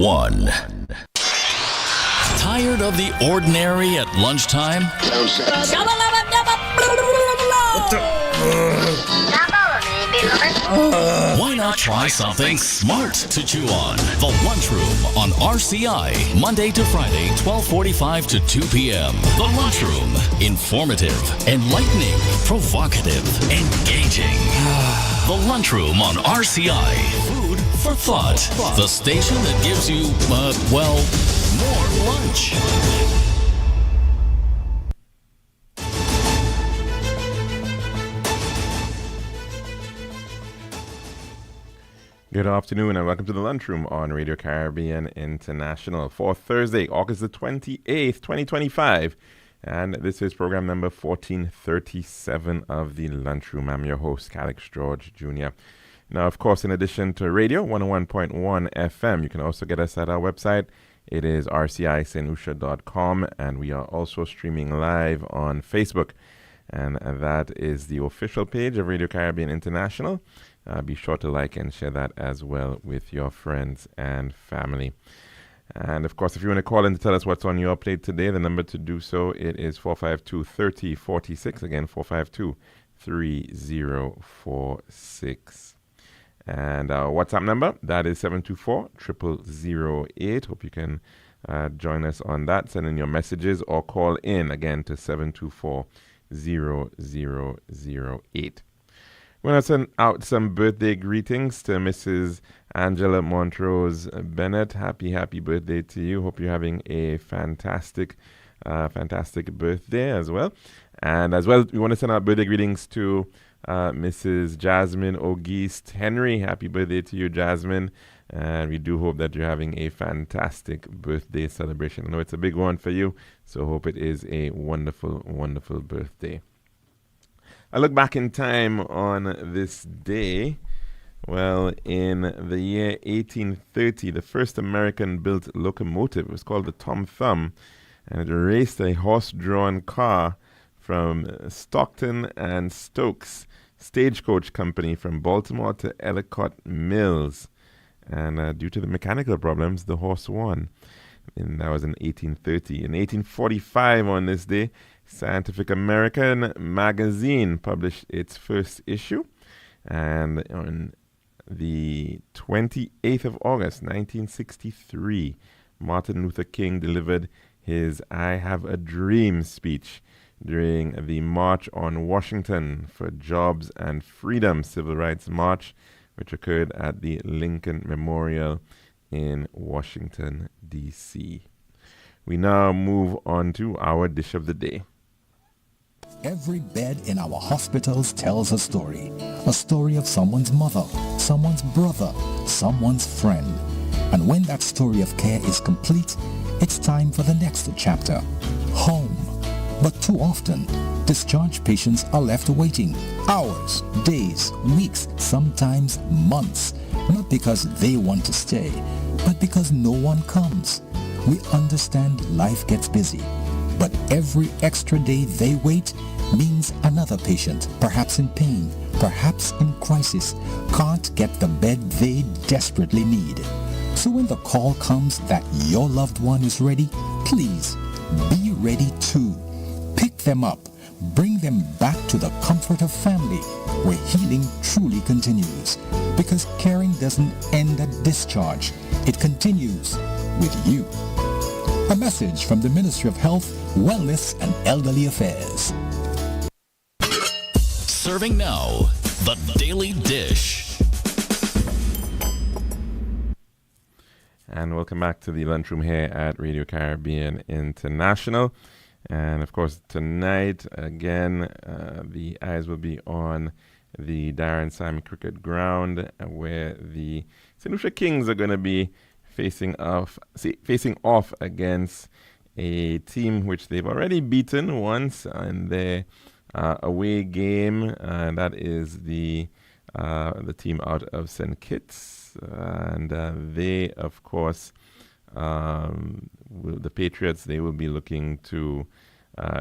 1. Tired of the ordinary at lunchtime? Why not try something smart to chew on? The Lunchroom on RCI, Monday to Friday, 12:45 to 2 p.m. The Lunchroom, informative, enlightening, provocative, engaging. The Lunchroom on RCI, food for thought. The station that gives you, more lunch. Good afternoon and welcome to the Lunchroom on Radio Caribbean International for Thursday, August the 28th, 2025. And this is program number 1437 of the Lunchroom. I'm your host, Calix George Jr. Now, of course, in addition to radio, 101.1 FM, you can also get us at our website. It is rcisaintlucia.com, and we are also streaming live on Facebook. And that is the official page of Radio Caribbean International. Be sure to like and share that as well with your friends and family. And of course, if you want to call in to tell us what's on your plate today, the number to do so, it is 452-3046. Again, 452-3046. And our WhatsApp number, that is 724-0008. Hope you can join us on that. Send in your messages or call in again to 724-0008. We're going to send out some birthday greetings to Mrs. Angela Montrose Bennett. Happy birthday to you. Hope you're having a fantastic birthday as well. And as well, we want to send out birthday greetings to Mrs. Jasmine Auguste Henry. Happy birthday to you, Jasmine. And we do hope that you're having a fantastic birthday celebration. I know it's a big one for you, so hope it is a wonderful, wonderful birthday. I look back in time on this day. Well, in the year 1830, the first American-built locomotive was called the Tom Thumb, and it raced a horse-drawn car from Stockton and Stokes Stagecoach Company from Baltimore to Ellicott Mills. And due to the mechanical problems, the horse won. And that was in 1830. In 1845, on this day, Scientific American magazine published its first issue. And on the 28th of August, 1963, Martin Luther King delivered his I Have a Dream speech during the March on Washington for Jobs and Freedom Civil Rights March, which occurred at the Lincoln Memorial in Washington, D.C. We now move on to our dish of the day. Every bed in our hospitals tells a story of someone's mother, someone's brother, someone's friend. And when that story of care is complete, it's time for the next chapter, home. But too often, discharged patients are left waiting hours, days, weeks, sometimes months, not because they want to stay, but because no one comes. We understand life gets busy, but every extra day they wait means another patient, perhaps in pain, perhaps in crisis, can't get the bed they desperately need. So when the call comes that your loved one is ready, please be ready too. Pick them up, bring them back to the comfort of family, where healing truly continues. Because caring doesn't end at discharge, it continues with you. A message from the Ministry of Health, Wellness and Elderly Affairs. Serving now, the Daily Dish. And welcome back to the Lunchroom here at Radio Caribbean International. And of course, tonight, again, the eyes will be on the Darren Simon Cricket Ground, where the St. Lucia Kings are going to be facing off against a team which they've already beaten once in their away game, and that is the team out of St. Kitts. And they, of course, the Patriots, they will be looking to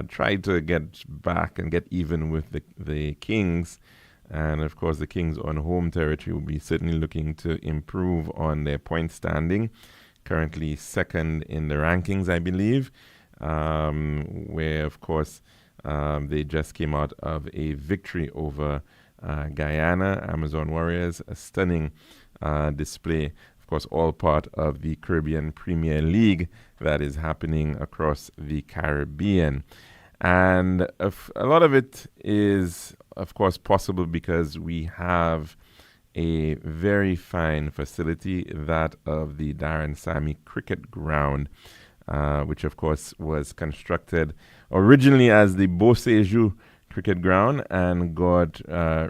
try to get back and get even with the Kings. And of course, the Kings on home territory will be certainly looking to improve on their point standing. currently second in the rankings, I believe, where, of course, they just came out of a victory over Guyana, Amazon Warriors, a stunning display. Of course, all part of the Caribbean Premier League that is happening across the Caribbean. And a lot of it is, of course, possible because we have a very fine facility, that of the Darren Sammy Cricket Ground, which, of course, was constructed originally as the Beausejour Cricket Ground and got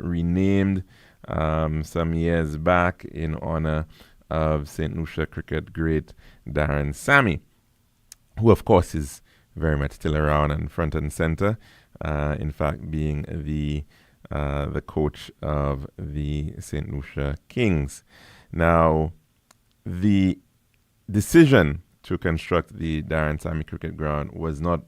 renamed some years back in honor of St. Lucia cricket great Darren Sammy, who, of course, is very much still around and front and center, in fact, being the coach of the St. Lucia Kings. Now, the decision to construct the Darren Sammy Cricket Ground was not,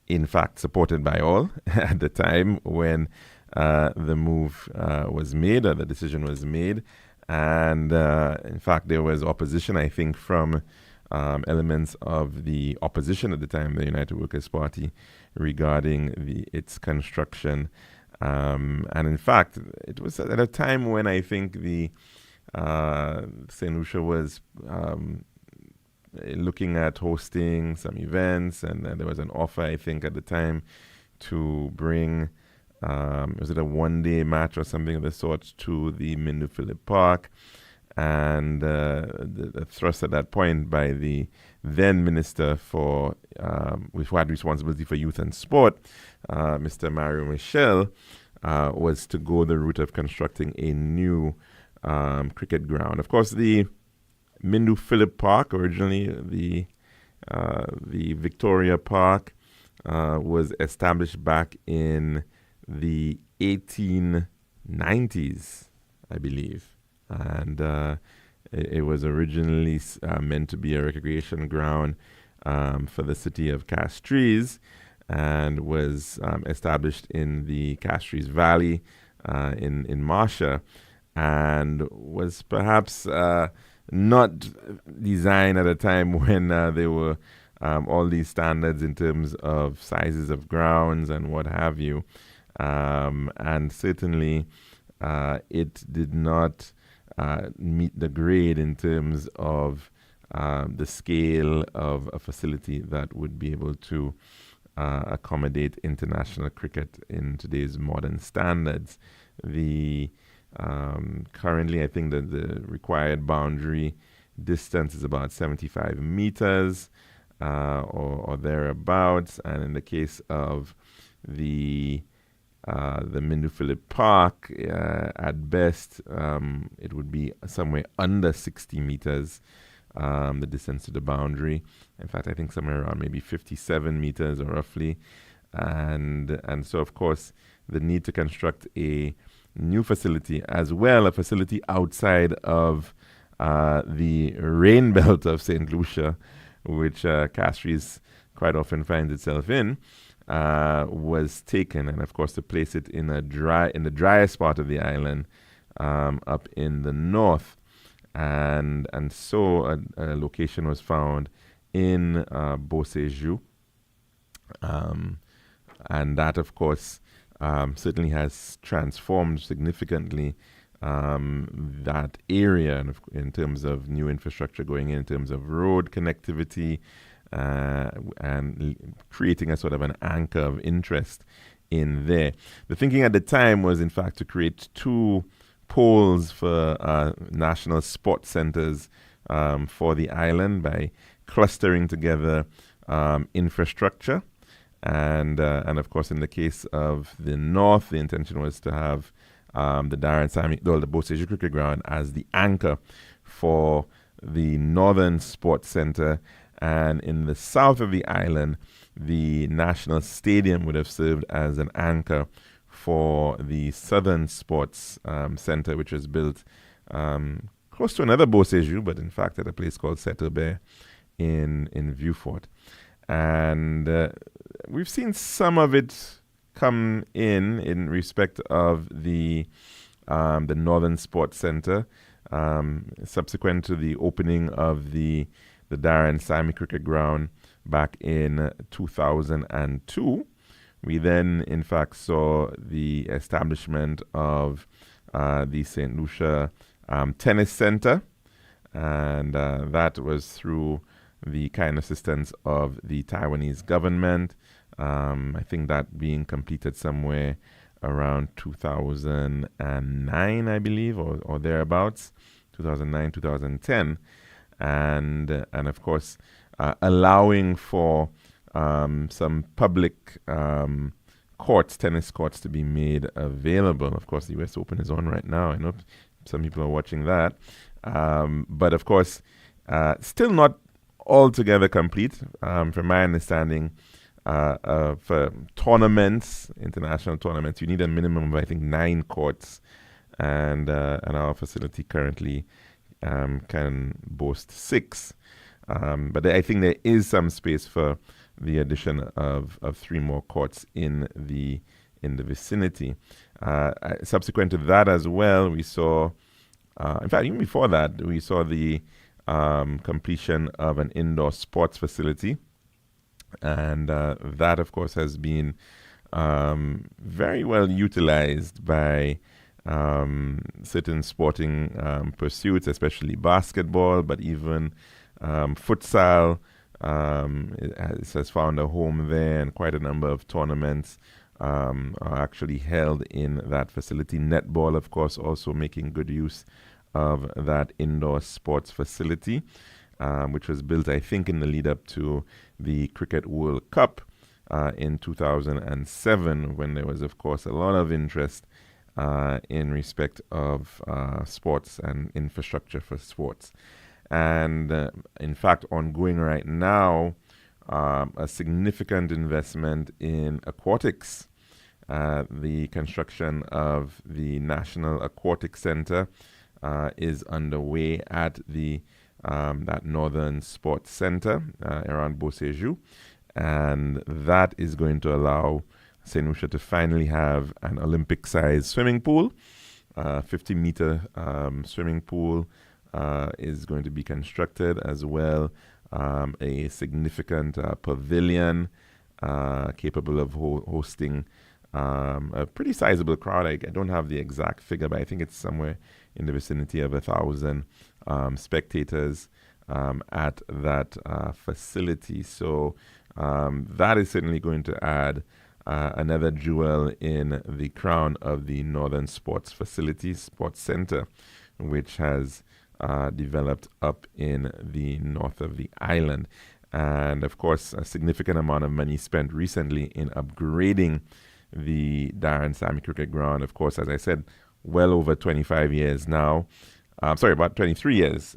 in fact, supported by all at the time when the move was made, or the decision was made. And, in fact, there was opposition, I think, from elements of the opposition at the time, the United Workers' Party, regarding its construction. And in fact, it was at a time when I think the St. Lucia was looking at hosting some events, and there was an offer, I think, at the time to bring, was it a one-day match or something of the sort, to the Mindu Phillip Park. And the thrust at that point by the then Minister who had responsibility for youth and sport, Mr. Mario Michel, was to go the route of constructing a new cricket ground. Of course, the Mindu Phillip Park, originally the Victoria Park, was established back in the 1890s, I believe. And it was originally meant to be a recreation ground for the city of Castries, and was established in the Castries Valley in Marcia, and was perhaps not designed at a time when there were all these standards in terms of sizes of grounds and what have you. And certainly it did not meet the grade in terms of the scale of a facility that would be able to accommodate international cricket in today's modern standards. Currently, I think that the required boundary distance is about 75 meters or thereabouts, and in the case of the Mindu Phillip Park, at best, it would be somewhere under 60 meters, the distance to the boundary. In fact, I think somewhere around maybe 57 meters or roughly. And so, of course, the need to construct a new facility, as well a facility outside of the rain belt of St. Lucia, which Castries quite often finds itself in, was taken, and of course to place it in the driest part of the island, up in the north, and so a location was found in Beausejour, and that, of course, certainly has transformed significantly that area in terms of new infrastructure going in terms of road connectivity, and creating a sort of an anchor of interest in there. The thinking at the time was, in fact, to create two poles for national sports centers for the island by clustering together infrastructure. And of course, in the case of the north, the intention was to have the Darren Sammy, the Beausejour Cricket Ground, as the anchor for the northern sports center. And in the south of the island, the National Stadium would have served as an anchor for the Southern Sports Center, which was built close to another Beausejour, but in fact at a place called Saint-Aubert in Vieux-Fort. And we've seen some of it come in respect of the Northern Sports Center, subsequent to the opening of the the Darren Sammy Cricket Ground back in 2002. We then, in fact, saw the establishment of the St. Lucia Tennis Center, and that was through the kind assistance of the Taiwanese government. I think that being completed somewhere around 2009, I believe, or thereabouts, 2009, 2010. And of course, allowing for some public courts, tennis courts, to be made available. Of course, the US Open is on right now. I know some people are watching that. But of course, still not altogether complete. From my understanding, for tournaments, international tournaments, you need a minimum of, I think, 9 courts. And our facility currently can boast 6. But I think there is some space for the addition of 3 more courts in the vicinity. Subsequent to that as well, we saw, in fact, even before that, we saw the completion of an indoor sports facility. And that, of course, has been very well utilized by certain sporting pursuits, especially basketball, but even futsal has found a home there, and quite a number of tournaments are actually held in that facility. Netball, of course, also making good use of that indoor sports facility, which was built, I think, in the lead up to the Cricket World Cup in 2007, when there was, of course, a lot of interest in respect of sports and infrastructure for sports. And in fact, ongoing right now, a significant investment in aquatics. The construction of the National Aquatic Center is underway at the that Northern Sports Center around Beauséjour, and that is going to allow St. Lucia to finally have an Olympic-sized swimming pool. 50-meter swimming pool is going to be constructed, as well a significant pavilion capable of hosting a pretty sizable crowd. I don't have the exact figure, but I think it's somewhere in the vicinity of 1,000 spectators at that facility. So that is certainly going to add another jewel in the crown of the Northern Sports Center, which has developed up in the north of the island. And of course, a significant amount of money spent recently in upgrading the Darren Sammy Cricket Ground. Of course, as I said, well over 25 years now. About 23 years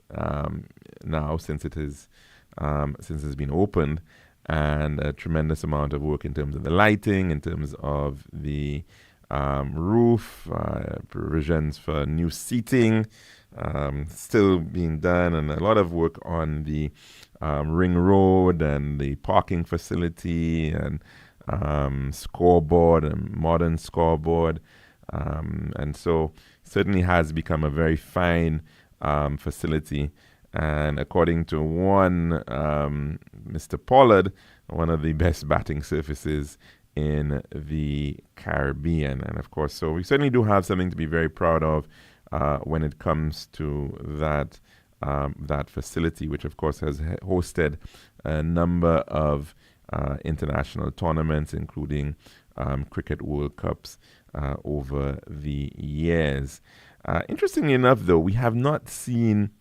now since it's been opened, and a tremendous amount of work in terms of the lighting, in terms of the roof, provisions for new seating, still being done, and a lot of work on the ring road and the parking facility and scoreboard and modern scoreboard. And so certainly has become a very fine facility. And according to one Mr. Pollard, one of the best batting surfaces in the Caribbean. And of course, so we certainly do have something to be very proud of when it comes to that facility, which of course has hosted a number of international tournaments, including Cricket World Cups over the years. Interestingly enough, though, we have not seen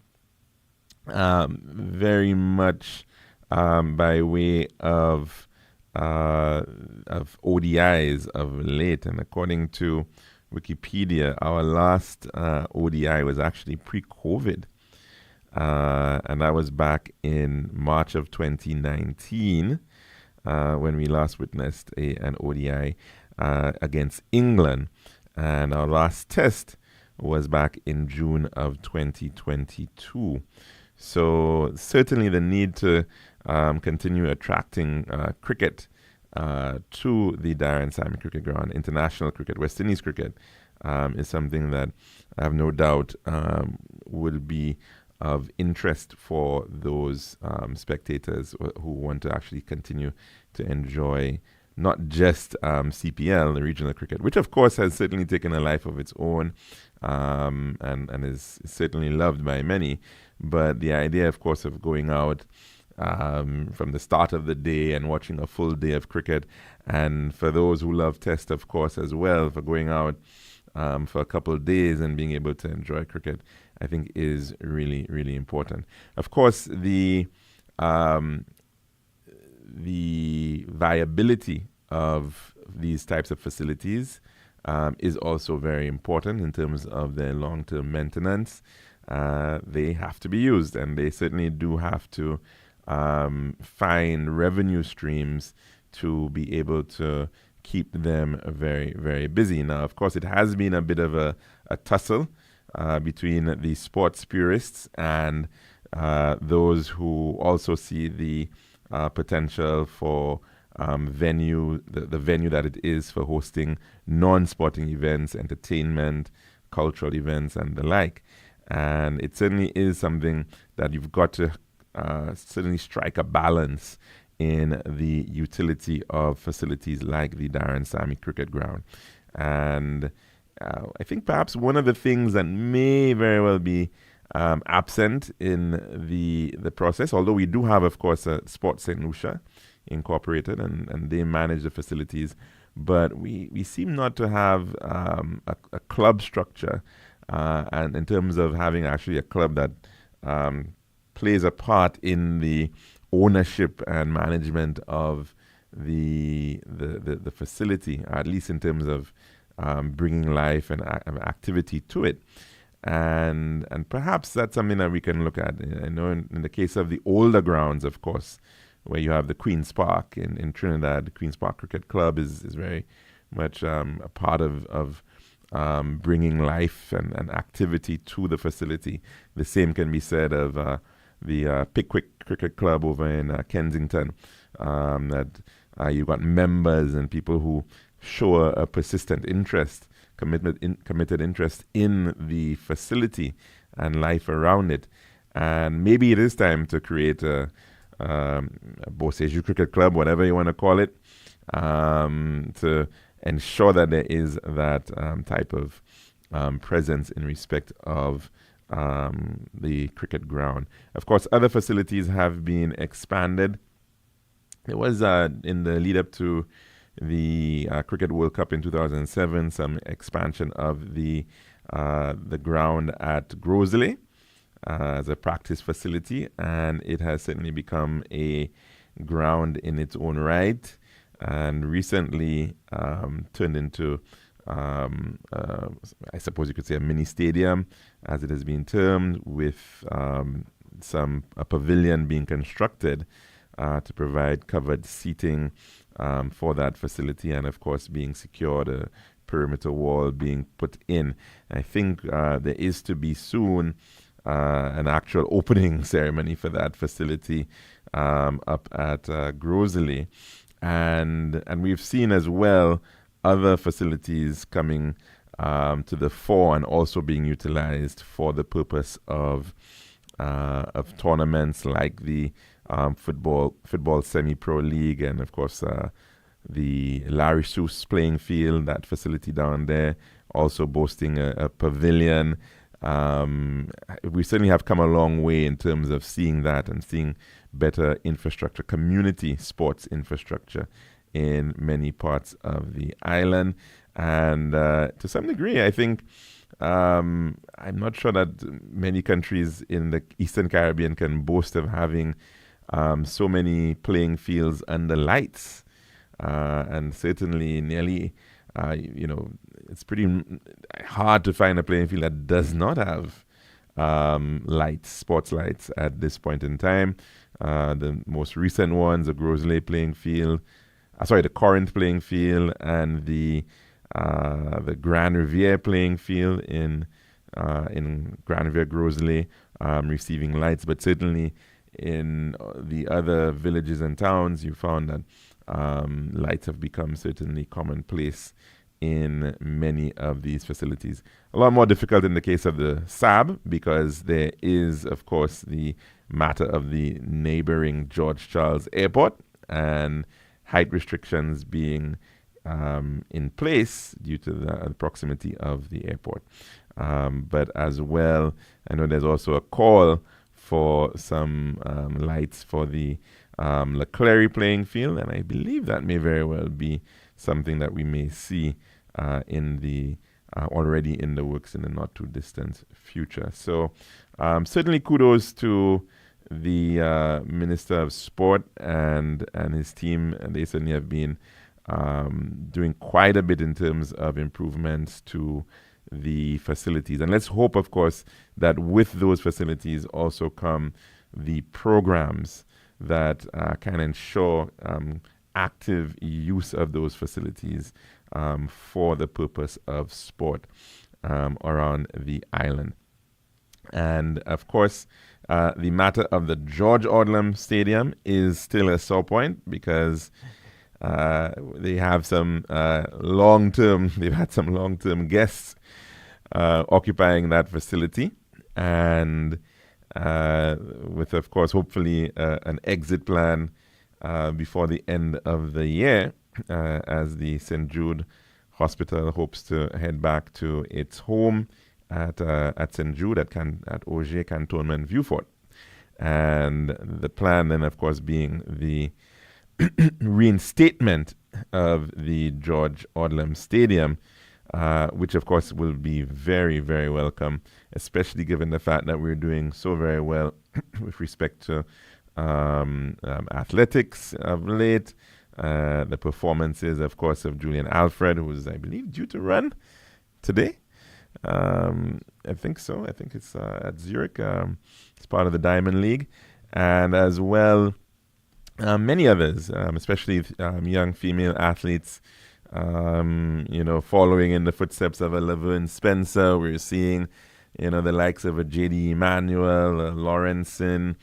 very much by way of ODIs of late. And according to Wikipedia, our last ODI was actually pre-COVID. And that was back in March of 2019 when we last witnessed an ODI against England. And our last test was back in June of 2022. So certainly the need to continue attracting cricket to the Darren Sammy Cricket Ground, international cricket, West Indies cricket, is something that I have no doubt would be of interest for those spectators who want to actually continue to enjoy not just CPL, the regional cricket, which of course has certainly taken a life of its own and is certainly loved by many. But the idea, of course, of going out from the start of the day and watching a full day of cricket, and for those who love Test, of course, as well, for going out for a couple of days and being able to enjoy cricket, I think is really, really important. Of course, the viability of these types of facilities is also very important in terms of their long-term maintenance. They have to be used, and they certainly do have to find revenue streams to be able to keep them very, very busy. Now, of course, it has been a bit of a tussle between the sports purists and those who also see the potential for venue, the venue that it is for hosting non-sporting events, entertainment, cultural events, and the like. And it certainly is something that you've got to certainly strike a balance in the utility of facilities like the Darren Sammy Cricket Ground. And I think perhaps one of the things that may very well be absent in the process, although we do have, of course, Sports St. Lucia Incorporated, and they manage the facilities, but we seem not to have a club structure, and in terms of having actually a club that plays a part in the ownership and management of the facility, at least in terms of bringing life and activity to it. And perhaps that's something that we can look at. I know in the case of the older grounds, of course, where you have the Queen's Park in Trinidad, the Queen's Park Cricket Club is very much a part of bringing life and activity to the facility. The same can be said of the Pickwick Cricket Club over in Kensington, that you've got members and people who show a persistent interest, committed interest in the facility and life around it. And maybe it is time to create a Boseju Cricket Club, whatever you want to call it, to ensure that there is that type of presence in respect of the cricket ground. Of course, other facilities have been expanded. There was, in the lead up to the Cricket World Cup in 2007, some expansion of the ground at Grosley as a practice facility, and it has certainly become a ground in its own right, and recently turned into I suppose you could say a mini stadium, as it has been termed, with a pavilion being constructed to provide covered seating for that facility, and of course being secured, a perimeter wall being put in. I think there is to be soon an actual opening ceremony for that facility up at Grosley, and we've seen as well other facilities coming to the fore and also being utilized for the purpose of tournaments like the football semi-pro league, and of course the Larry Seuss playing field, that facility down there, also boasting a pavilion. We certainly have come a long way in terms of seeing that and seeing better infrastructure, community sports infrastructure in many parts of the island. And to some degree, I think I'm not sure that many countries in the Eastern Caribbean can boast of having so many playing fields under lights. And certainly nearly, it's pretty hard to find a playing field that does not have lights, sports lights at this point in time. The most recent ones, the Grosley playing field, the Corinth playing field, and the Grand Riviere playing field in Grand Riviere Grosley receiving lights. But certainly in the other villages and towns, you found that lights have become certainly commonplace in many of these facilities. A lot more difficult in the case of the SAB because there is, of course, the matter of the neighboring George Charles Airport and height restrictions being in place due to the proximity of the airport. But as well, I know there's also a call for some lights for the Leclerc playing field, and I believe that may very well be something that we may see in the already in the works in the not too distant future. So certainly kudos to the Minister of Sport and his team. And they certainly have been doing quite a bit in terms of improvements to the facilities. And let's hope, of course, that with those facilities also come the programs that can ensure active use of those facilities for the purpose of sport around the island. And of course, the matter of the George Odlum Stadium is still a sore point because they have some they've had some long-term guests occupying that facility. And with, of course, hopefully an exit plan before the end of the year, as the St. Jude Hospital hopes to head back to its home at St. Jude at Auger Cantonment Vieux-Fort. And the plan then, of course, being the reinstatement of the George Odlum Stadium, which, of course, will be very, very welcome, especially given the fact that we're doing so very well with respect to athletics of late. The performances, of course, of Julian Alfred, who is, I believe, due to run today. I think so. I think it's at Zurich. It's part of the Diamond League. And as well, many others, especially young female athletes, following in the footsteps of a Laverne Spencer. We're seeing, the likes of a J.D. Emmanuel, Lawrenson,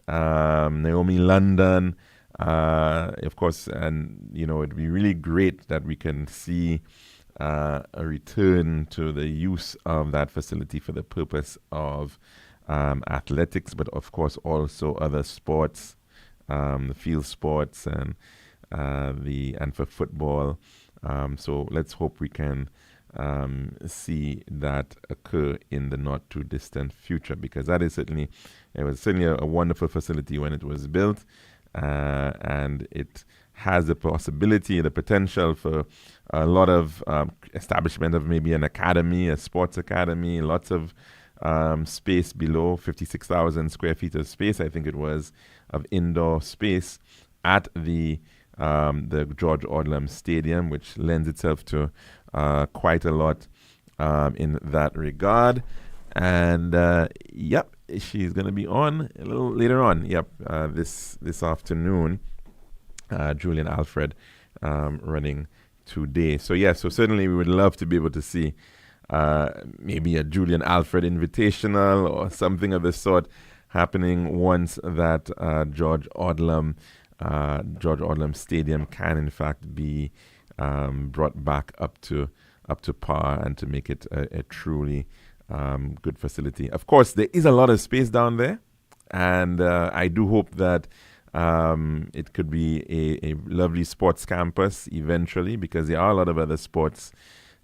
Naomi London, of course. And, it'd be really great that we can see a return to the use of that facility for the purpose of athletics, but of course also other sports, the field sports and for football. So let's hope we can see that occur in the not too distant future, because that is certainly a wonderful facility when it was built, and it has the possibility, the potential for a lot of establishment of maybe an academy, a sports academy, lots of space below 56,000 square feet of space, I think it was, of indoor space at the George Odlum Stadium, which lends itself to quite a lot in that regard. And yep, she's going to be on a little later on. Yep, this afternoon. Julian Alfred running today. So so certainly we would love to be able to see maybe a Julian Alfred Invitational or something of the sort happening once that George Odlum Stadium can in fact be brought back up to par and to make it a truly good facility. Of course, there is a lot of space down there, and I do hope that it could be a lovely sports campus eventually, because there are a lot of other sports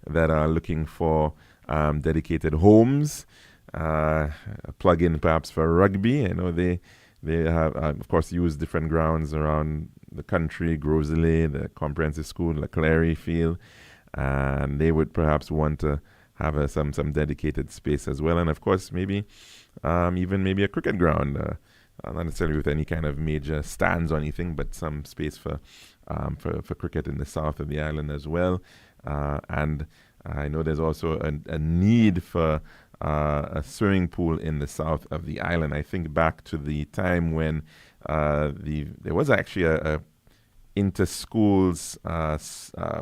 that are looking for dedicated homes. Plug in perhaps for rugby. I know they have, of course, used different grounds around the country, Groseley, the Comprehensive School, Leclerc Field, and they would perhaps want to have some dedicated space as well. And of course, maybe even maybe a cricket ground. Not necessarily with any kind of major stands or anything, but some space for cricket in the south of the island as well. And I know there's also a need for a swimming pool in the south of the island. I think back to the time when there was actually a inter-schools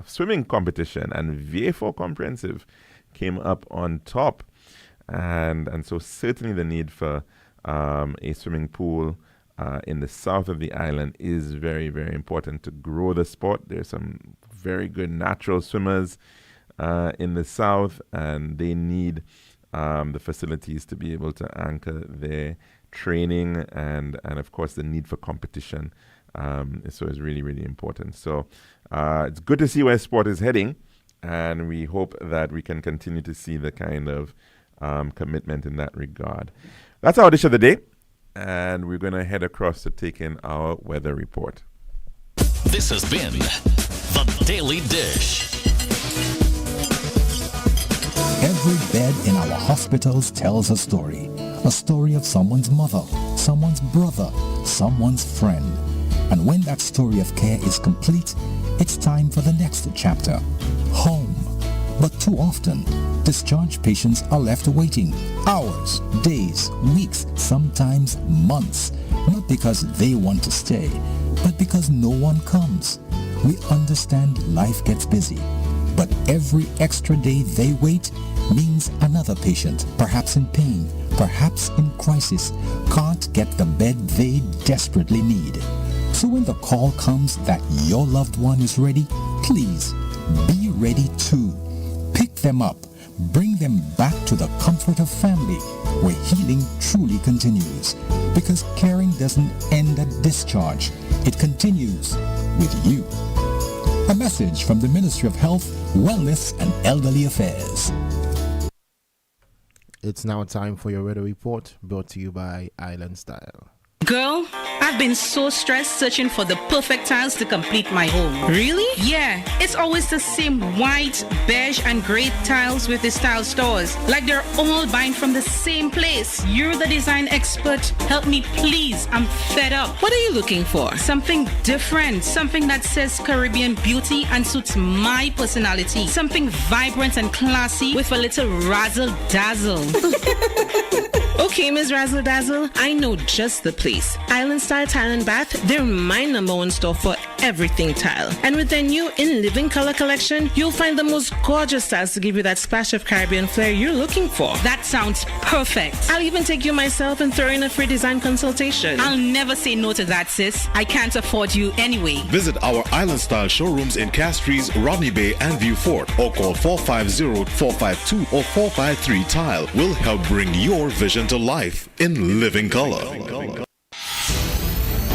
swimming competition, and VA4 Comprehensive came up on top. And so certainly the need for a swimming pool in the south of the island is very, very important to grow the sport. There's some very good natural swimmers in the south, and they need the facilities to be able to anchor their training and of course the need for competition. So it's really, really important. So it's good to see where sport is heading, and we hope that we can continue to see the kind of commitment in that regard. That's our dish of the day, and we're going to head across to take in our weather report. This has been The Daily Dish. Every bed in our hospitals tells a story of someone's mother, someone's brother, someone's friend. And when that story of care is complete, it's time for the next chapter, home. But too often, discharged patients are left waiting hours, days, weeks, sometimes months, not because they want to stay, but because no one comes. We understand life gets busy, but every extra day they wait means another patient, perhaps in pain, perhaps in crisis, can't get the bed they desperately need. So when the call comes that your loved one is ready, please be ready too. Pick them up, bring them back to the comfort of family, where healing truly continues. Because caring doesn't end at discharge, it continues with you. A message from the Ministry of Health, Wellness and Elderly Affairs. It's now time for your weather report, brought to you by Island Style. Girl, I've been so stressed searching for the perfect tiles to complete my home. Really? Yeah, it's always the same white, beige, and gray tiles with the tile stores. Like they're all buying from the same place. You're the design expert. Help me, please. I'm fed up. What are you looking for? Something different. Something that says Caribbean beauty and suits my personality. Something vibrant and classy with a little razzle dazzle. Okay, Ms. Razzle Dazzle, I know just the place. Island Style Tile and Bath, they're my number one store for everything tile. And with their new In Living Color collection, you'll find the most gorgeous styles to give you that splash of Caribbean flair you're looking for. That sounds perfect. I'll even take you myself and throw in a free design consultation. I'll never say no to that, sis. I can't afford you anyway. Visit our Island Style showrooms in Castries, Rodney Bay, and View Fort, or call 450-452 or 453 Tile. We'll help bring your vision to life in living color.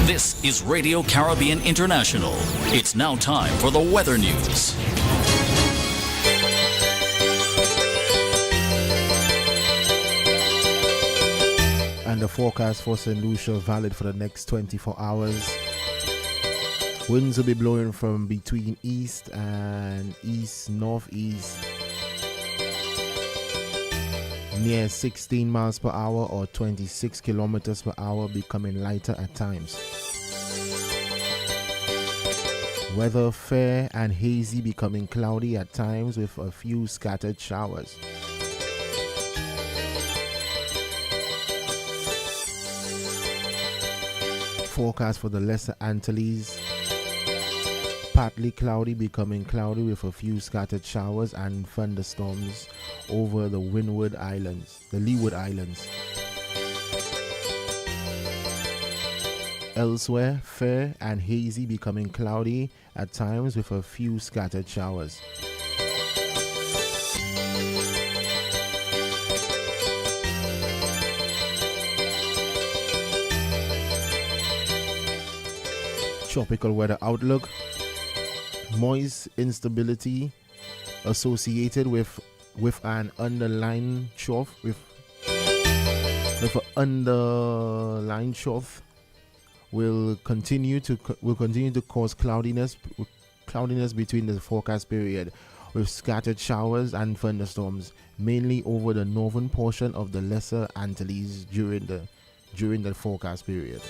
This is Radio Caribbean International. It's now time for the weather news. And the forecast for St. Lucia valid for the next 24 hours. Winds will be blowing from between east and east-northeast near 16 miles per hour or 26 kilometers per hour, becoming lighter at times. Weather fair and hazy, becoming cloudy at times with a few scattered showers. Forecast for the Lesser Antilles: partly cloudy, becoming cloudy with a few scattered showers and thunderstorms over the Leeward Islands. Elsewhere, fair and hazy, becoming cloudy at times with a few scattered showers. Tropical weather outlook: moist instability associated with an underlying trough will continue to cause cloudiness between the forecast period, with scattered showers and thunderstorms mainly over the northern portion of the Lesser Antilles during the forecast period.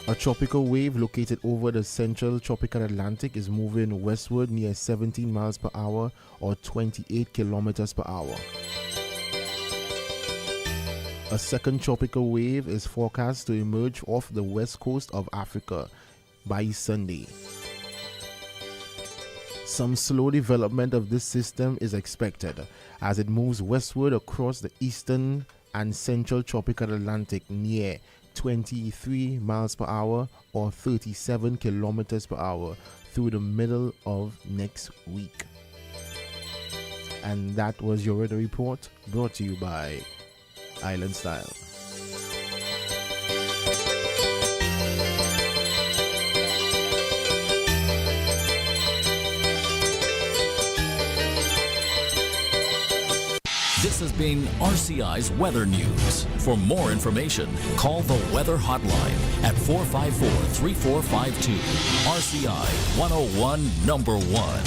A tropical wave located over the central tropical Atlantic is moving westward near 17 miles per hour or 28 kilometers per hour. A second tropical wave is forecast to emerge off the west coast of Africa by Sunday. Some slow development of this system is expected as it moves westward across the eastern and central tropical Atlantic near 23 miles per hour or 37 kilometers per hour through the middle of next week. And that was your weather report, brought to you by Island Style. This has been RCI's Weather News. For more information, call the Weather Hotline at 454-3452. RCI 101 number 1.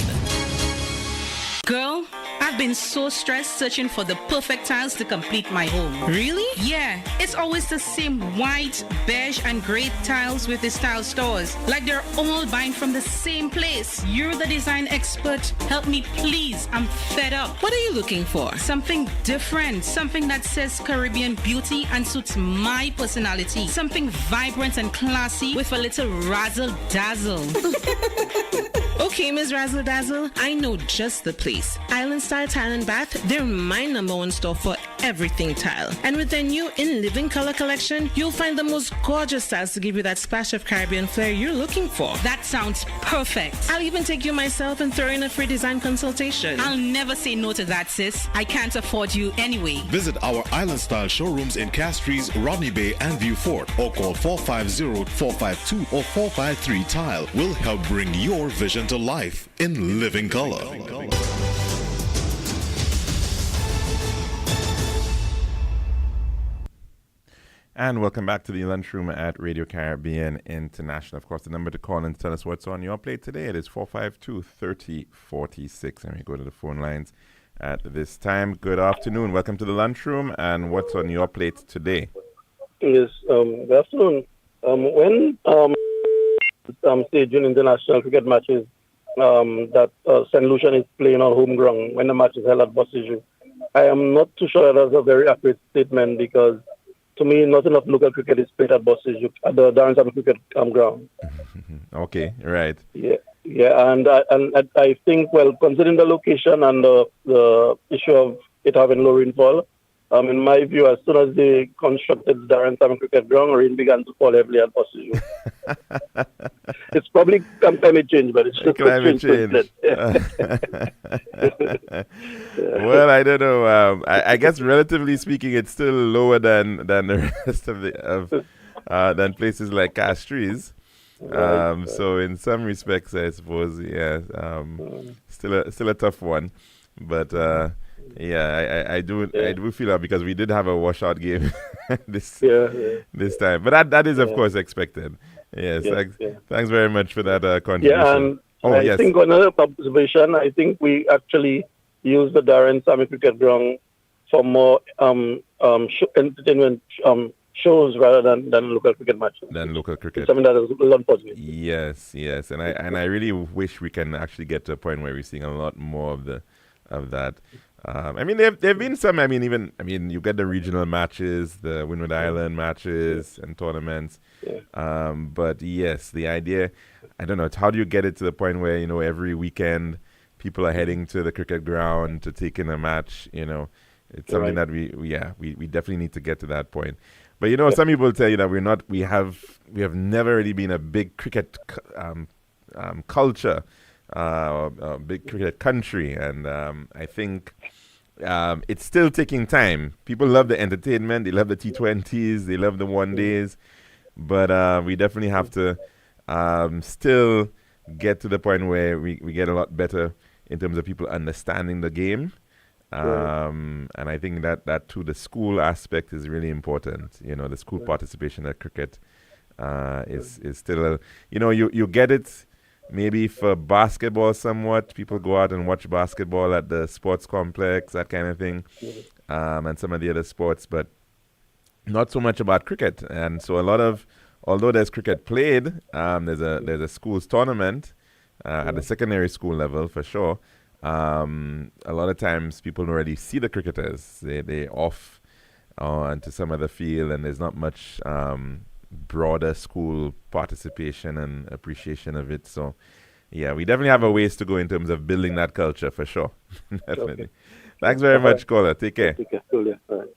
Girl, I've been so stressed searching for the perfect tiles to complete my home. Really? Yeah, it's always the same white, beige, and gray tiles with the tile stores. Like they're all buying from the same place. You're the design expert. Help me, please. I'm fed up. What are you looking for? Something different. Something that says Caribbean beauty and suits my personality. Something vibrant and classy with a little razzle dazzle. Okay, Ms. Razzle Dazzle, I know just the place. Island Style Tile and Bath, they're my number one store for everything tile. And with their new In Living Color collection, you'll find the most gorgeous styles to give you that splash of Caribbean flair you're looking for. That sounds perfect. I'll even take you myself and throw in a free design consultation. I'll never say no to that, sis. I can't afford you anyway. Visit our Island Style showrooms in Castries, Rodney Bay, and View Fort, or call 450-452 or 453 Tile. We'll help bring your vision to life in living color. And welcome back to the Lunchroom at Radio Caribbean International. Of course, the number to call and tell us what's on your plate today, it is 452-3046. And we go to the phone lines at this time. Good afternoon. Welcome to the Lunchroom. And what's on your plate today? Yes, good afternoon. When state junior international cricket matches that St. Lucian is playing on home ground, when the match is held at Bossiju, I am not too sure that's a very accurate statement, because to me, not enough local cricket is played at Bossiju, at the Darren Sammy Cricket ground. Okay, right. Yeah, and I think, well, considering the location and the issue of it having low rainfall, in my view, as soon as they constructed the Darren Sammy Cricket ground, rain began to fall heavily at Bossiju. It's probably climate change, but it's just climate change. Well, I don't know. I guess relatively speaking, it's still lower than the rest of than places like Castries. So in some respects, I suppose, yeah, still a tough one, but. I do feel that, because we did have a washout game this time, but that is of course expected. Yes, thanks very much for that contribution. Yeah, and I think another observation, I think we actually use the Darren Sammy Cricket Ground for more entertainment shows rather than local cricket matches. Than local cricket. It's something that is a lot positive. Yes, and I really wish we can actually get to a point where we're seeing a lot more of that. I mean, there've been some. I mean, you get the regional matches, the Windward Island matches and tournaments. Yeah. But yes, the idea, I don't know. How do you get it to the point where every weekend people are heading to the cricket ground to take in a match? It's something that we definitely need to get to that point. But some people tell you that we have never really been a big cricket culture. A big cricket country, and I think it's still taking time. People love the entertainment, they love the T20s, they love the one days, but we definitely have to still get to the point where we get a lot better in terms of people understanding the game. And I think that too, the school aspect is really important. The school participation at cricket is still you get it. Maybe for basketball somewhat, people go out and watch basketball at the sports complex, that kind of thing, and some of the other sports, but not so much about cricket. And so although there's cricket played, there's a schools tournament at the secondary school level for sure. A lot of times people don't really see the cricketers. They off onto some other field, and there's not much broader school participation and appreciation of it. So yeah, we definitely have a ways to go in terms of building that culture for sure. Definitely. Okay. Thanks very much, caller. Take care. Take care. Cool, yeah. All right.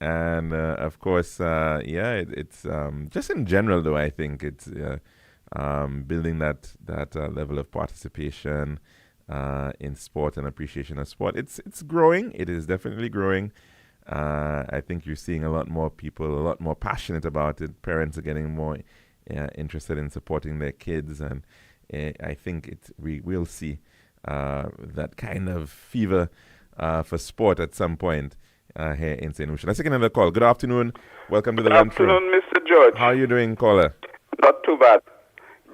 And of course, it's just in general, though, I think it's building that level of participation in sport and appreciation of sport. It's growing. It is definitely growing. I think you're seeing a lot more people, a lot more passionate about it. Parents are getting more interested in supporting their kids, and I think we will see that kind of fever for sport at some point here in St. Lucia. Let's take another call. Good afternoon. Welcome to the Lunchroom. Good afternoon, Mr. George. How are you doing, caller? Not too bad.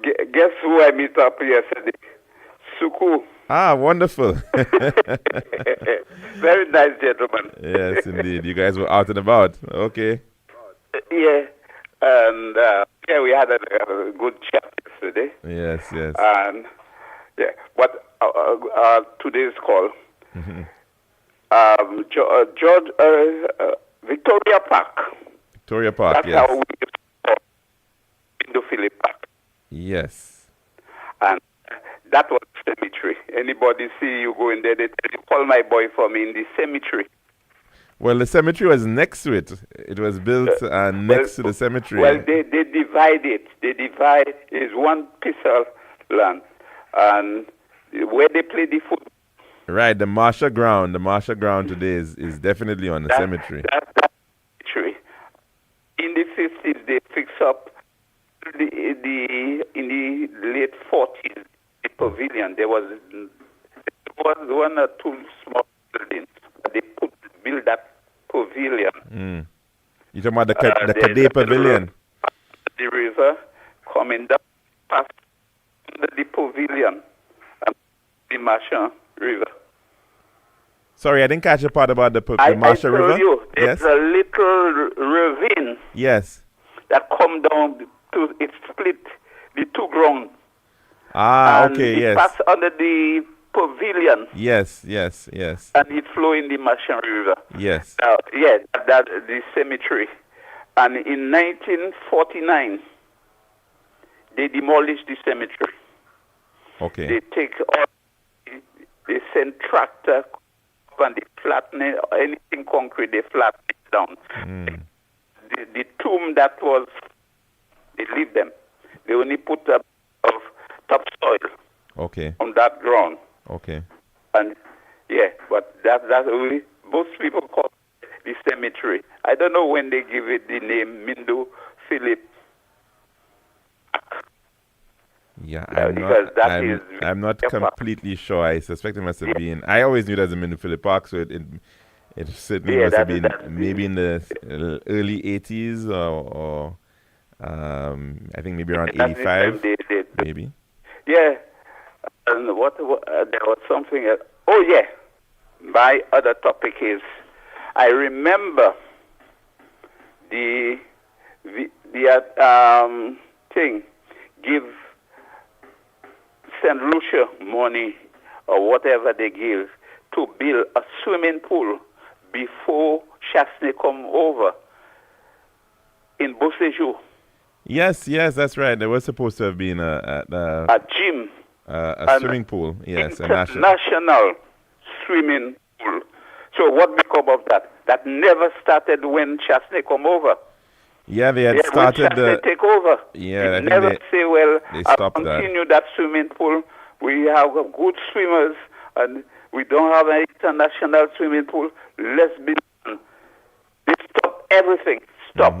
Guess who I meet up yesterday? Suku. Ah, wonderful. Very nice gentleman. Yes, indeed. You guys were out and about. Okay. Yeah. And we had a good chat yesterday. Yes. And but today's call, George, Victoria Park. Victoria Park, That's yes. how we used to call Indo Philip Park. Yes. And that was the cemetery. Anybody see you go in there, they tell you, call my boy for me in the cemetery. Well, the cemetery was next to it. It was built next to the cemetery. Well, they divide it. They divide is one piece of land. And where they play the football. Right, the Marsha ground. The Marsha ground today is definitely on the cemetery. That's cemetery. In the 50s, they fix up in the late 40s, the pavilion. There was one or two small buildings. They build that pavilion. You're talking about the Cadet Pavilion? The river coming down past the pavilion and the Marsha River. Sorry, I didn't catch the part about the Marsha River. I told you, there's a little ravine. Yes. That come down to, it split the two grounds. Ah, okay, and it pass under the pavilion. Yes. And it flow in the Marsha River. Yes. That the cemetery. And in 1949, they demolished the cemetery. Okay. They take all, they send tractor and they flatten it, anything concrete, they flatten it down. The tomb that was, they leave them. They only put up of topsoil. Okay. On that ground. Okay. And but that's only most people call it the cemetery. I don't know when they give it the name Mindo Philip. Yeah, I'm not completely sure. I suspect it must have been. I always knew that as a Mindo Philip Park, so it certainly must have been maybe in the early 80s or I think maybe around 85, maybe. Yeah, and what there was something else. Oh yeah, my other topic is I remember the thing give St. Lucia money or whatever they give to build a swimming pool before Chasney come over in Beauséjour. Yes, that's right. There was supposed to have been a gym. A swimming pool, yes. National swimming pool. So what become of that? That never started when Chasney come over. Yeah, they had started the take over. Yeah, they never say, well, I'll continue that swimming pool. We have good swimmers, and we don't have an international swimming pool. Let's build one. They stop everything. Stop.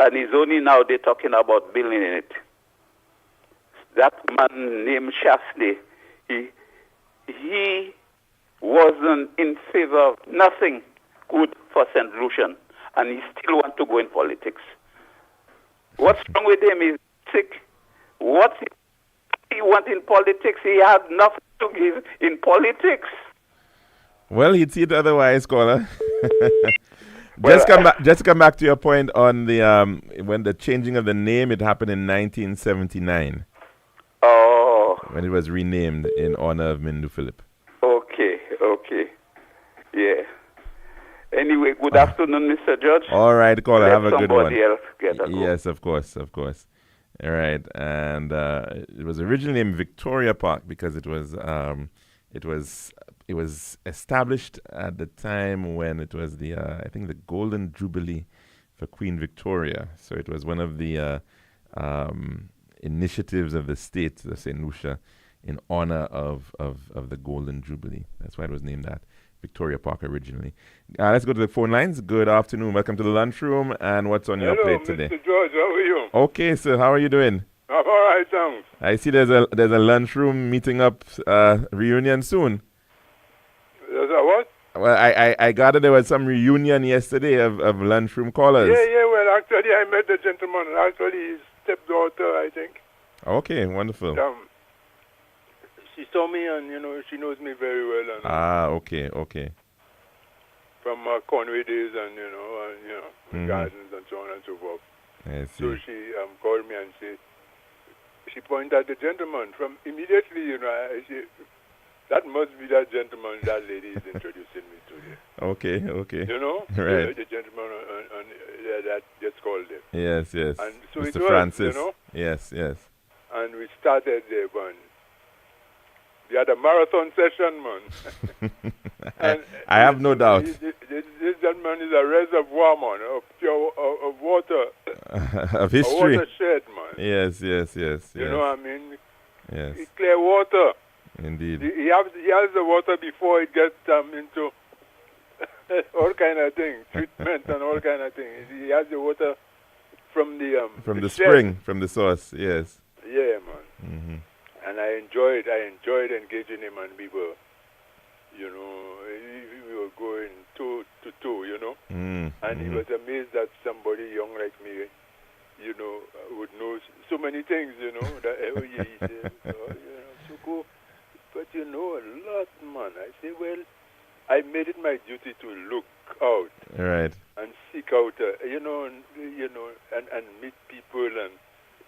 And it's only now they're talking about building it. That man named Chasney, he wasn't in favor of nothing good for St. Lucian, and he still wants to go in politics. What's wrong with him? He's sick. What he wants in politics? He had nothing to give in politics. Well, he'd see it otherwise, caller. Just come back to your point on the when the changing of the name, it happened in 1979. Oh. When it was renamed in honor of Mindo Philip. Okay. Yeah. Anyway, good afternoon, Mr. George. All right, caller, have a good one. Somebody else get a go. Yes, of course. All right, and it was originally named Victoria Park because it was it was established at the time when it was the I think the Golden Jubilee for Queen Victoria. So it was one of the initiatives of the state, the St. Lucia, in honor of the Golden Jubilee. That's why it was named that. Victoria Park originally. Let's go to the phone lines. Good afternoon. Welcome to the lunchroom. And what's on your plate today? Mr. George, how are you? Okay, sir. How are you doing? I'm all right, thanks. I see there's a lunchroom meeting up reunion soon. There's a what? Well, I gathered there was some reunion yesterday of lunchroom callers. Yeah. Well, actually, I met the gentleman. Actually, his stepdaughter, I think. Okay, wonderful. She saw me, and she knows me very well. And, okay. From Conway days, and gardens and so on and so forth. I see. So she called me and she pointed at the gentleman. From immediately, that must be that gentleman that lady is introducing me to. Okay. Right. The gentleman that just called him. Yes. And so Mr. it was, Francis. Yes. And we started there, man. We had a marathon session, man. I have no doubt. This gentleman is a reservoir, man, of pure of water. Of history. A watershed, man. Yes. You know what I mean? Yes. It's clear water. Indeed. He has the water before it gets into all kind of things, treatment and all kind of things. He has the water from the spring, from the source. Yes. Yeah, man. Mm-hmm. And I enjoyed engaging him, and we were going two to two, and he was amazed that somebody young like me, would know so many things, that he said, so cool, but you know a lot, man. I say, well, I made it my duty to look out, right, and seek out, and meet people and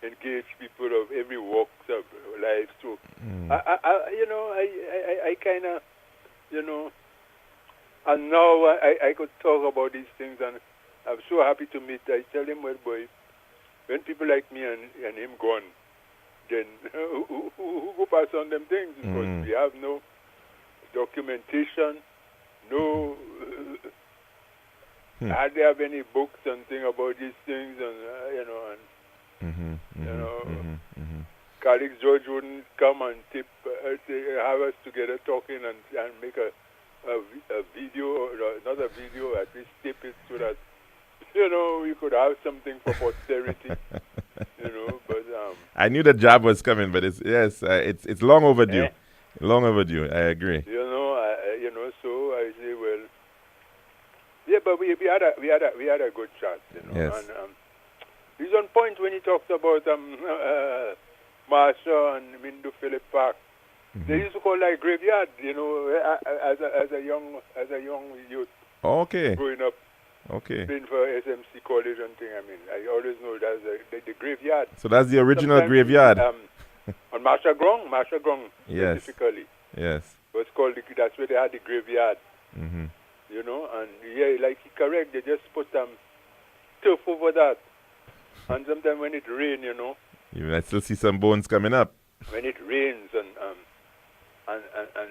engage people of every walk of life. So, I kind of, and now I could talk about these things, and I'm so happy to meet. I tell him, well, boy, when people like me and him gone, then who go pass on them things? Because we have no documentation, no, hardly have any books and things about these things, and colleague George wouldn't come and have us together talking and make a video, or another video, at least tape it so that we could have something for posterity. But I knew the job was coming, but it's long overdue. Long overdue. I agree. So I say, well, yeah, but we had a good chat. Yes. And he's on point when he talks about Marsha and Mindu Phillip Park. Mm-hmm. They used to call like graveyard, as a young youth. Okay. Growing up. Okay. Playing for SMC College and thing. I mean, I always know that's the graveyard. So that's the original graveyard. On Marsha Grong, yes. specifically. Yes. It was called that's where they had the graveyard. Mm-hmm. And yeah, like he correct, they just put turf over that. And sometimes when it rains, you might still see some bones coming up. When it rains and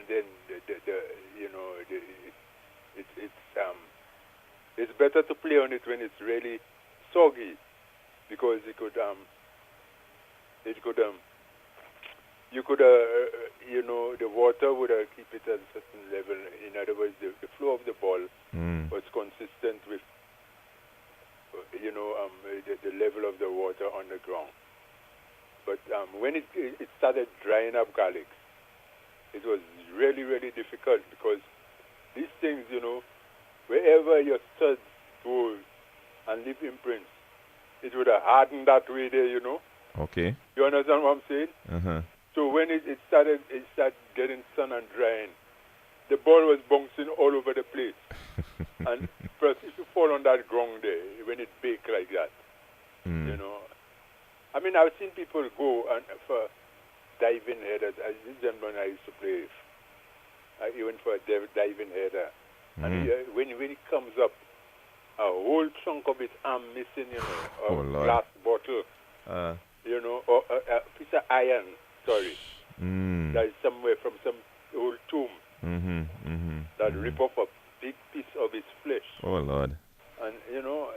then it's better to play on it when it's really soggy, because the water would keep it at a certain level. In other words, the flow of the ball was consistent with the level of the water on the ground. But when it started drying up garlics, it was really, really difficult, because these things, wherever your studs go and leave imprints, it would have hardened that way there, Okay. You understand what I'm saying? Uh-huh. So when it started getting sun and drying, the ball was bouncing all over the place. And first, if you fall on that ground there, when it bakes like that, I mean, I've seen people go and for diving headers. This gentleman I used to play with, he went for a diving header. And when it comes up, a whole chunk of its arm missing, a glass bottle, or a piece of iron, that is somewhere from some old tomb. that rip off a big piece of his flesh. Oh, Lord. And, you know,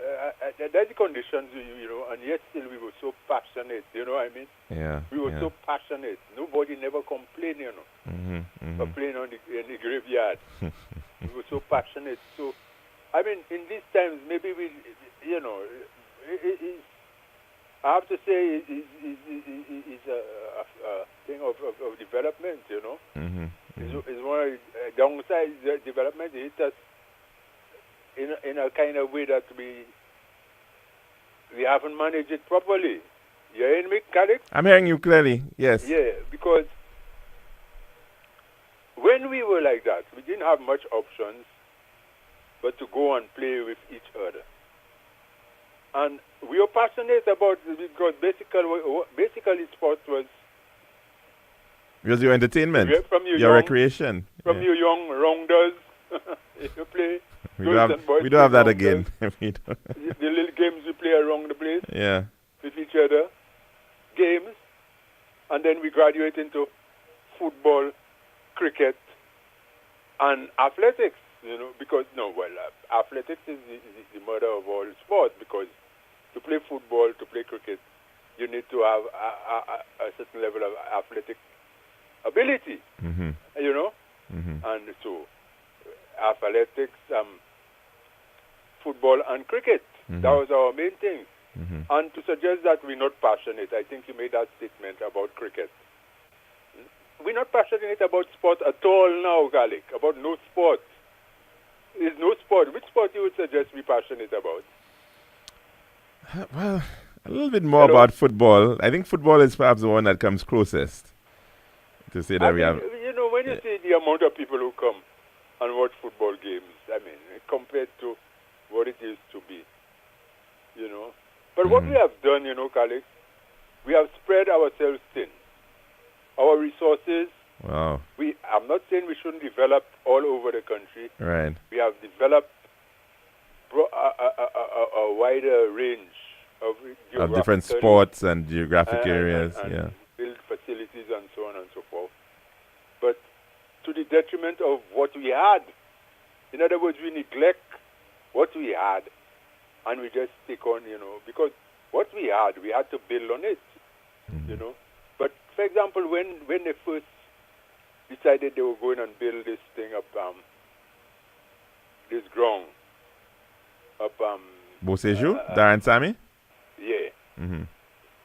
that's the conditions, you know, and yet still we were so passionate, you know what I mean? Yeah. We were so passionate. Nobody never complained, you know, complained in the graveyard. We were so passionate. So, I mean, in these times, maybe we, you know, I have to say it's a thing of development, you know. It's one of the downside development. It hit us in a kind of way that we haven't managed it properly. You hearing me, Khalid? I'm hearing you clearly, yes. Yeah, because when we were like that, we didn't have much options but to go and play with each other. And we were passionate about it because basically sports was... It was your entertainment, from your recreation. From your young rounders, you play... We don't have that again. We don't. The little games we play around the place. Yeah. With each other. Games. And then we graduate into football, cricket, and athletics. You know, because, athletics is the mother of all sports, because to play football, to play cricket, you need to have a certain level of athletic ability, you know? And so, athletics, football and cricket, that was our main thing. And to suggest that we're not passionate, I think you made that statement about cricket. We're not passionate about sport at all now, Galik, about no sport. There's no sport. Which sport you would suggest we passionate about? Well, a little bit more about football. I think football is perhaps the one that comes closest to say that we have. You know, when you see the amount of people who come and watch football games, I mean, compared to what it used to be, you know. But what we have done, you know, Khalid, we have spread ourselves thin. Our resources. Wow. I'm not saying we shouldn't develop all over the country. Right. We have developed a wider range of different sports and geographic areas. And build facilities and so on and so forth. But to the detriment of what we had. In other words, we neglect what we had and we just stick on, you know, because what we had to build on it, you know. But, for example, when they first decided they were going and build this thing up, this ground up, Beausejour, Darren Sammy? Yeah.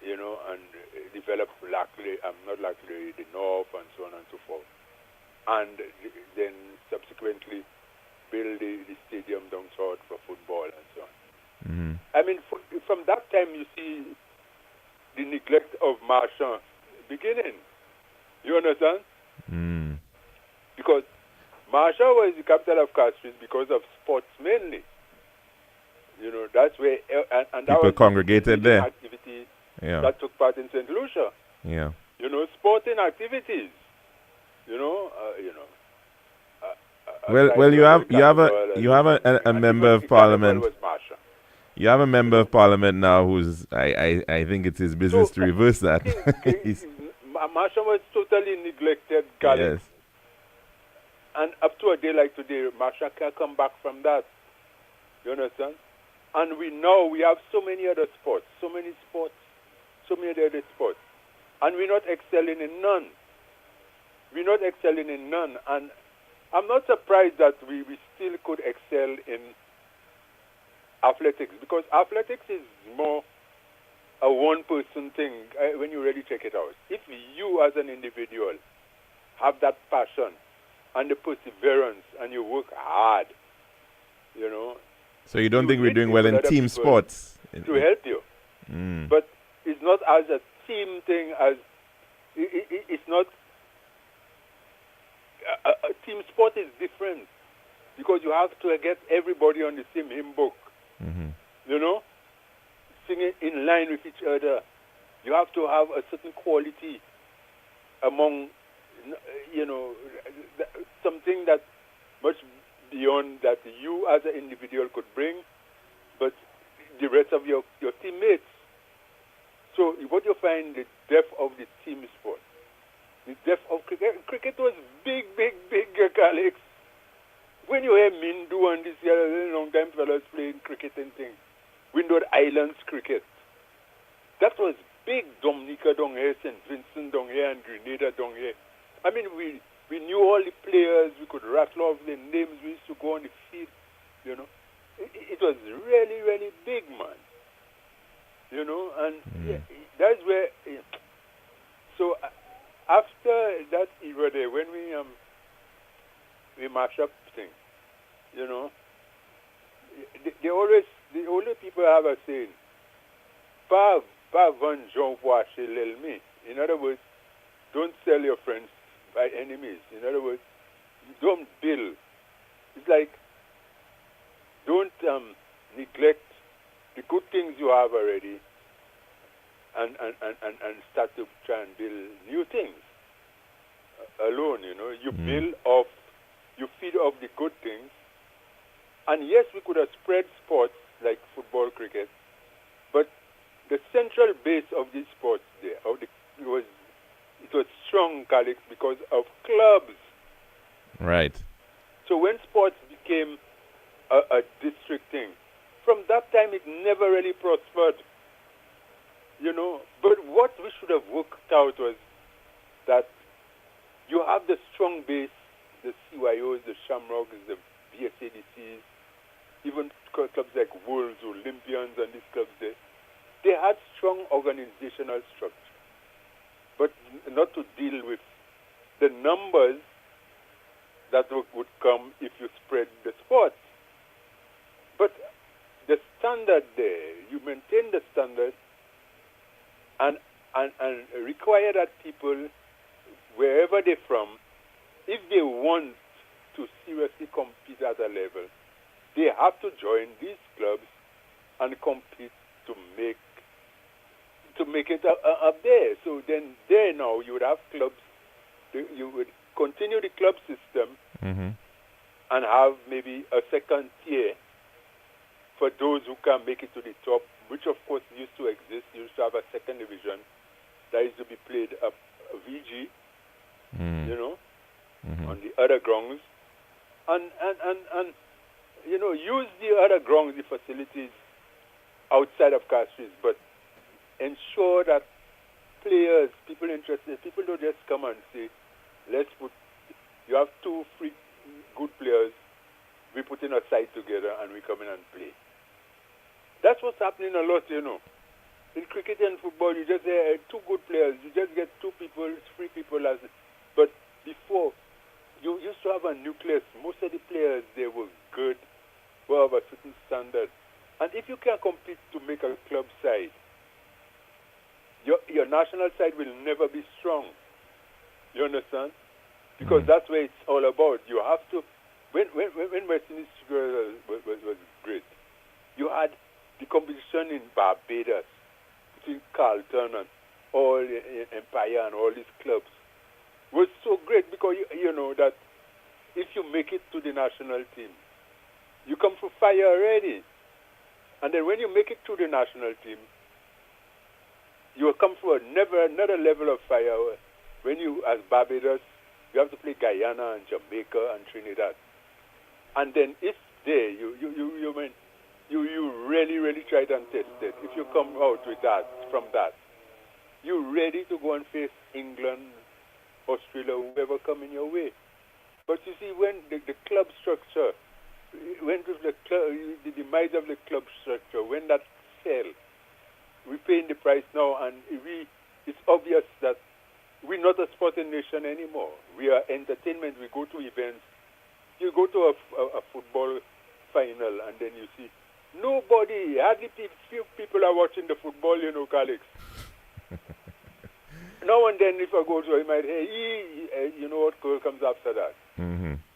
You know, and develop not luckily the north and so on and so forth. And then subsequently build the stadium down south for football and so on. I mean, from that time you see the neglect of Marchand beginning. You understand? Because Marshall was the capital of Castries because of sports mainly. You know, that's where and that people was congregated there. Activity that took part in St. Lucia. Yeah. You know, sporting activities. You know. Well, you have a member of parliament. You have a member of parliament now who's I think it's his business to reverse that. Marshall was totally neglected, Galley. Yes. And up to a day like today, Marshall can't come back from that. You understand? And we have so many other sports, so many other sports. And we're not excelling in none. And I'm not surprised that we still could excel in athletics, because athletics is more a one-person thing when you really check it out. If you as an individual have that passion and the perseverance and you work hard, you know. So you don't think we're doing well in team sports? To help you. But it's not as a team thing as... It's not... A team sport is different because you have to get everybody on the same hymn book. You know? Singing in line with each other. You have to have a certain quality among, you know, something that much beyond that you as an individual could bring, but the rest of your teammates. So what you find the depth of the team sport. The death of cricket. Cricket was big, Alex. When you hear Mindu and this long time fellas playing cricket and things, Windward Islands cricket, that was big. Dominica down here, St. Vincent down here, and Grenada down here. I mean, we knew all the players. We could rattle off their names. We used to go on the field, you know. It was really, really big, man. You know, and that's where. So after that era there, when we mash up things, you know, the older people have a saying, "Pas vendre Jean pour acheter l'ennemi." In other words, don't sell your friends by enemies. In other words, don't build. It's like don't neglect the good things you have already, and start to try and build new things alone. You know, you build off, you feed off the good things, and yes, we could have spread sports like football, cricket, but the central base of these sports there, it was strong, Alex, because of clubs. Right. So when sports became a district thing, from that time it never really prospered. You know, but what we should have worked out was that you have the strong base, the CYOs, the Shamrocks, the BSADCs, even clubs like Wolves, Olympians, and these clubs there. They had strong organizational structure, but not to deal with the numbers that would come if you spread the sports. But the standard there, you maintain the standard and require that people, wherever they're from, if they want to seriously compete at a level, they have to join these clubs and compete to make it up there. So then there now you would have clubs, you would continue the club system and have maybe a second tier for those who can make it to the top, which of course used to exist. You used to have a second division that used to be played up VG, you know, on the other grounds, and you know, use the other grounds, the facilities outside of Castries, but ensure that players, people interested, people don't just come and say, you have 2 free good players, we put in a side together and we come in and play. That's what's happening a lot, you know. In cricket and football, you just say 2 good players, you just get 2 people, 3 people. But before, you used to have a nucleus. Most of the players, they were good, were of a certain standard. And if you can compete to make a club side, your national side will never be strong. You understand? Because that's what it's all about. You have to. When West Indies was great, you had the competition in Barbados between Carlton and all Empire and all these clubs. It was so great because you know that if you make it to the national team, you come for fire already. And then when you make it to the national team, you will come for another level of fire. When you, as Barbados, you have to play Guyana and Jamaica and Trinidad. And then if there, you really try and test it. If you come out with that, from that, you're ready to go and face England, Australia, whoever come in your way. But you see, when the club structure, when the demise of the club structure, when that fell, we're paying the price now, and it's obvious that we're not a sporting nation anymore. We are entertainment. We go to events. You go to a football final, and then you see nobody, hardly few people are watching the football, you know, Calix. Now and then, if I go to, I might hear, you know what goal comes after that.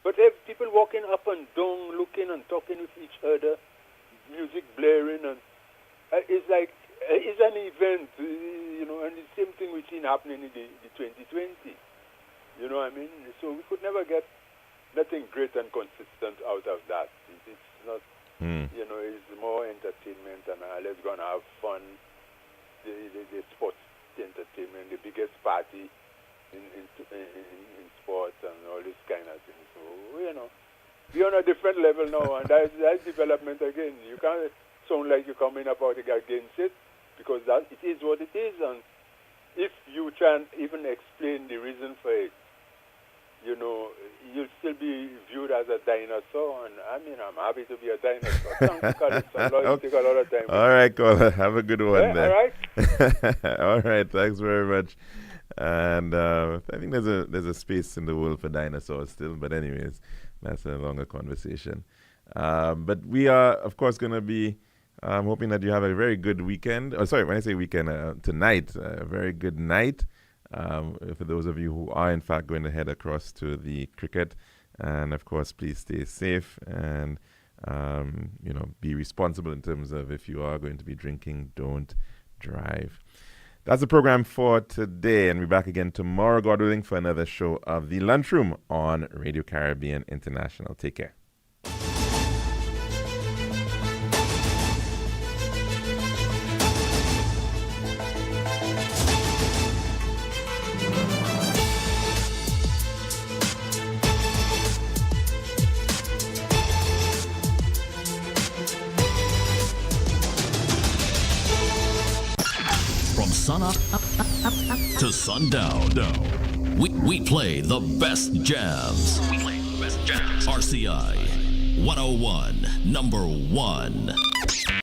But if people walking up and down, looking and talking with each other, music blaring, and it's like, it's an event, you know, and the same thing we've seen happening in the 2020. You know what I mean? So we could never get nothing great and consistent out of that. It's not, you know, it's more entertainment, and let's go and have fun. The sports entertainment, the biggest party in different level now, and that's development again. You can't sound like you're coming about against it, because that it is what it is, and if you try and even explain the reason for it, you know, you'll still be viewed as a dinosaur, and I mean, I'm happy to be a dinosaur. Thanks, Colin. It take a lot of time. All right, caller. Have a good one there. All right. All right. Thanks very much. And I think there's a space in the world for dinosaurs still, but anyways, that's a longer conversation. But we are, of course, going to be hoping that you have a very good weekend. Oh, sorry, when I say weekend, tonight, a very good night. For those of you who are in fact going to head across to the cricket, and of course please stay safe and be responsible in terms of if you are going to be drinking, don't drive. That's the program for today, and we're back again tomorrow, God willing, for another show of The Lunchroom on Radio Caribbean International. Take care. Sun up to sundown. We play the best jams. RCI 101, number 1.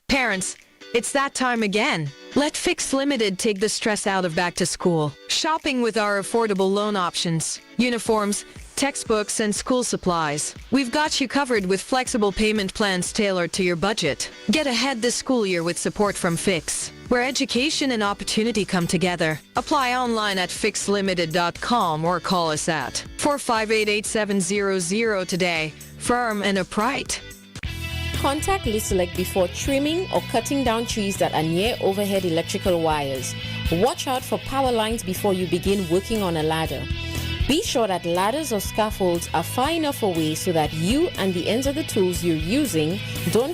Parents, it's that time again. Let Fix Limited take the stress out of back to school. Shopping with our affordable loan options, uniforms, textbooks, and school supplies. We've got you covered with flexible payment plans tailored to your budget. Get ahead this school year with support from Fix, where education and opportunity come together. Apply online at fixlimited.com or call us at 458-8700 today. Firm and upright. Contact Luselect before trimming or cutting down trees that are near overhead electrical wires. Watch out for power lines before you begin working on a ladder. Be sure that ladders or scaffolds are far enough away so that you and the ends of the tools you're using don't